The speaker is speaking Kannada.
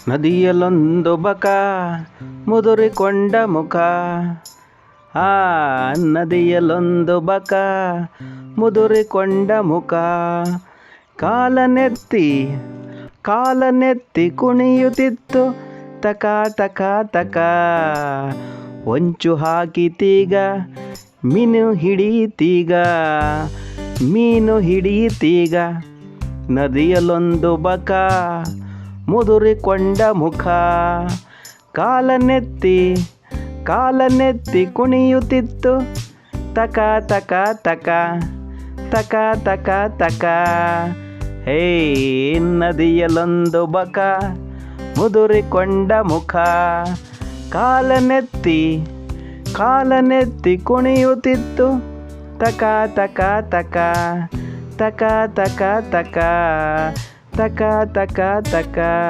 ನದಿಯಲ್ಲೊಂದು ಬಕ ಮುದುರಿಕೊಂಡ ಮುಖ. ಆ ನದಿಯಲ್ಲೊಂದು ಬಕ ಮುದುರಿಕೊಂಡ ಮುಖ. ಕಾಲನೆತ್ತಿ ಕುಣಿಯುತ್ತಿತ್ತು ತಕ ತಕ ತಕ. ಹೊಂಚು ಹಾಕಿತೀಗ ಮೀನು ಹಿಡಿಯಿತೀಗ. ನದಿಯಲ್ಲೊಂದು ಬಕ ಮುದುರಿಕೊಂಡ ಮುಖ. ಕಾಲನೆತ್ತಿ ಕುಣಿಯುತ್ತಿತ್ತು ತಕ ತಕ ತಕ ತಕ ತಕ ತಕ. ಹೇ ನದಿಯಲ್ಲೊಂದು ಬಕ ಮುದುರಿಕೊಂಡ ಮುಖ. ಕಾಲನೆತ್ತಿ ಕುಣಿಯುತ್ತಿತ್ತು ತಕ ತಕ ತಕ ತಕ ತಕ ತಕ ತಕ ತಕ ತಕ.